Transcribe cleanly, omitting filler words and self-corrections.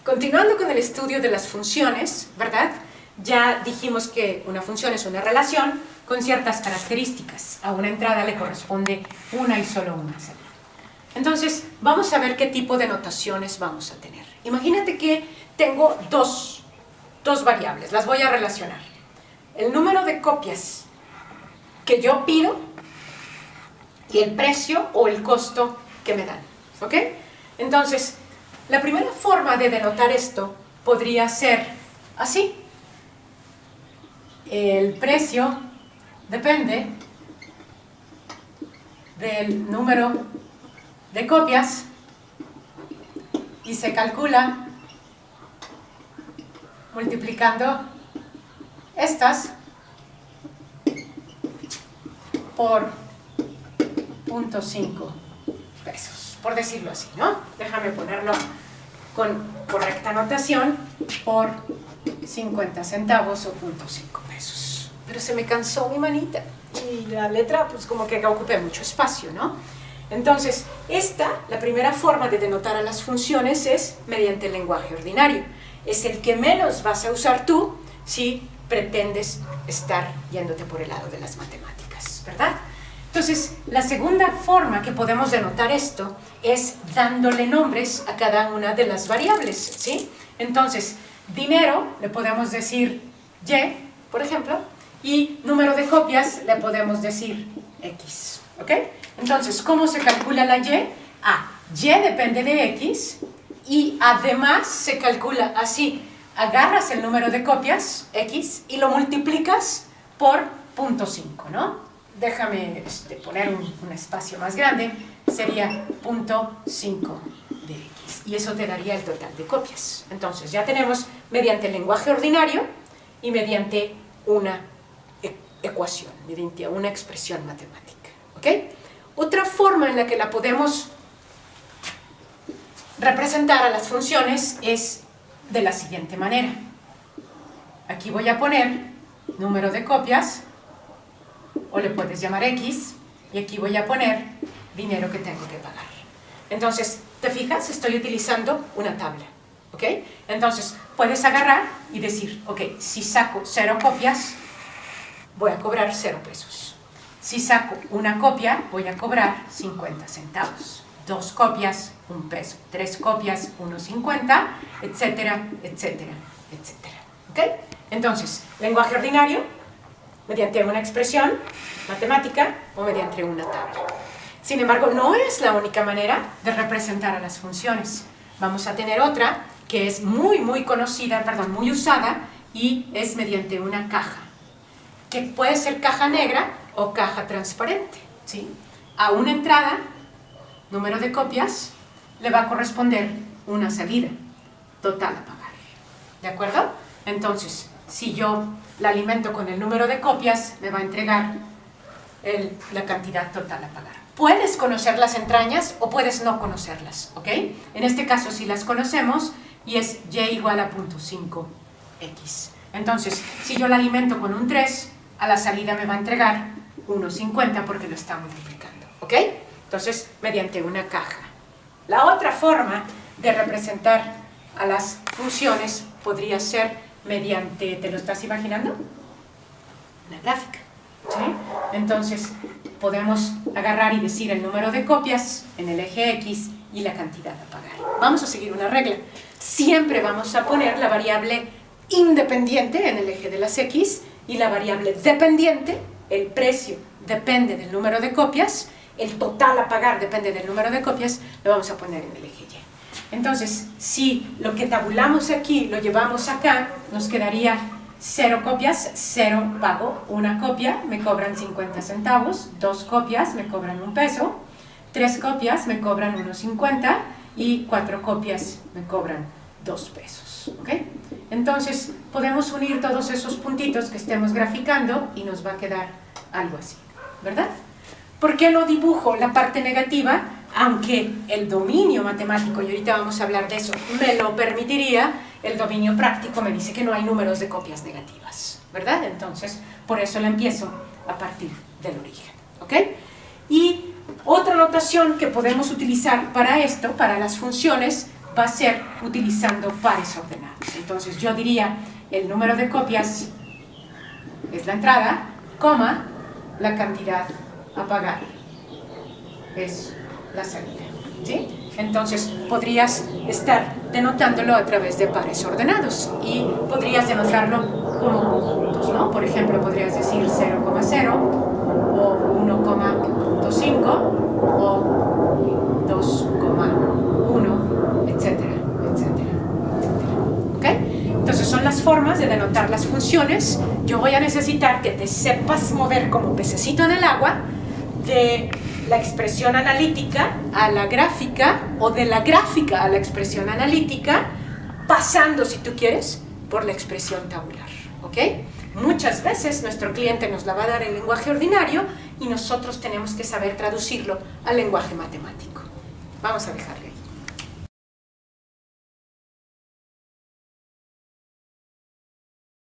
Continuando con el estudio de las funciones, ¿verdad? Ya dijimos que una función es una relación con ciertas características. A una entrada le corresponde una y solo una salida. Entonces, vamos a ver qué tipo de notaciones vamos a tener. Imagínate que tengo dos variables, las voy a relacionar. El número de copias que yo pido y el precio o el costo que me dan, ¿ok? Entonces, la primera forma de denotar esto podría ser así. El precio depende del número de copias y se calcula multiplicando estas por 0.5 pesos, por decirlo así, ¿no? Déjame ponerlo con correcta notación por 50 centavos o 0.5 pesos. Pero se me cansó mi manita y la letra pues como que ocupa mucho espacio, ¿no? Entonces, la primera forma de denotar a las funciones es mediante el lenguaje ordinario. Es el que menos vas a usar tú si pretendes estar yéndote por el lado de las matemáticas, ¿verdad? Entonces, la segunda forma que podemos denotar esto es dándole nombres a cada una de las variables, ¿sí? Entonces, dinero le podemos decir Y, por ejemplo, y número de copias le podemos decir X, ¿ok? Entonces, ¿cómo se calcula la Y? Y depende de X y además se calcula así. Agarras el número de copias, X, y lo multiplicas por 0.5, ¿no? Déjame poner un espacio más grande, sería 0.5 de X, y eso te daría el total de copias. Entonces, ya tenemos mediante el lenguaje ordinario y mediante una ecuación, mediante una expresión matemática, ¿ok? Otra forma en la que la podemos representar a las funciones es de la siguiente manera. Aquí voy a poner número de copias, o le puedes llamar X, y aquí voy a poner dinero que tengo que pagar. Entonces, ¿te fijas? Estoy utilizando una tabla, ¿ok? Entonces, puedes agarrar y decir, ok, si saco 0 copias, voy a cobrar 0 pesos. Si saco una copia, voy a cobrar 50 centavos. 2 copias, 1 peso. 3 copias, 1.50, etcétera, etcétera, etcétera. ¿Ok? Entonces, lenguaje ordinario, mediante una expresión matemática o mediante una tabla. Sin embargo, no es la única manera de representar a las funciones. Vamos a tener otra que es muy conocida, muy usada, y es mediante una caja, que puede ser caja negra o caja transparente, ¿sí? A una entrada, número de copias, le va a corresponder una salida total a pagar, ¿de acuerdo? Entonces, si yo la alimento con el número de copias, me va a entregar la cantidad total a pagar. Puedes conocer las entrañas o puedes no conocerlas, ¿ok? En este caso sí las conocemos y es Y igual a 0.5X. Entonces, si yo la alimento con un 3, a la salida me va a entregar 1.50 porque lo está multiplicando, ¿ok? Entonces, mediante una caja. La otra forma de representar a las funciones podría ser mediante, ¿te lo estás imaginando? Una gráfica, ¿sí? Entonces, podemos agarrar y decir el número de copias en el eje X y la cantidad a pagar. Vamos a seguir una regla. Siempre vamos a poner la variable independiente en el eje de las X y la variable dependiente, el precio depende del número de copias, el total a pagar depende del número de copias, lo vamos a poner en el eje Y. Entonces, si lo que tabulamos aquí lo llevamos acá, nos quedaría 0 copias, 0 pago, 1 copia, me cobran 50 centavos, 2 copias, me cobran 1 peso, 3 copias, me cobran 1.50 y 4 copias, me cobran 2 pesos, ¿ok? Entonces, podemos unir todos esos puntitos que estemos graficando y nos va a quedar algo así, ¿verdad? ¿Por qué no dibujo la parte negativa? Aunque el dominio matemático, y ahorita vamos a hablar de eso, me lo permitiría, el dominio práctico me dice que no hay números de copias negativas, ¿verdad? Entonces, por eso la empiezo a partir del origen, ¿ok? Y otra notación que podemos utilizar para esto, para las funciones, va a ser utilizando pares ordenados. Entonces yo diría, el número de copias es la entrada, coma, la cantidad a pagar es la salida, ¿sí? Entonces podrías estar denotándolo a través de pares ordenados y podrías denotarlo como conjuntos, ¿no? Por ejemplo, podrías decir 0,0 o 1,25 o 2,1, etcétera, etcétera, etcétera. ¿Ok? Entonces son las formas de denotar las funciones. Yo voy a necesitar que te sepas mover como pececito en el agua de la expresión analítica a la gráfica o de la gráfica a la expresión analítica, pasando, si tú quieres, por la expresión tabular. ¿Ok? Muchas veces nuestro cliente nos la va a dar en lenguaje ordinario y nosotros tenemos que saber traducirlo al lenguaje matemático. Vamos a dejarlo.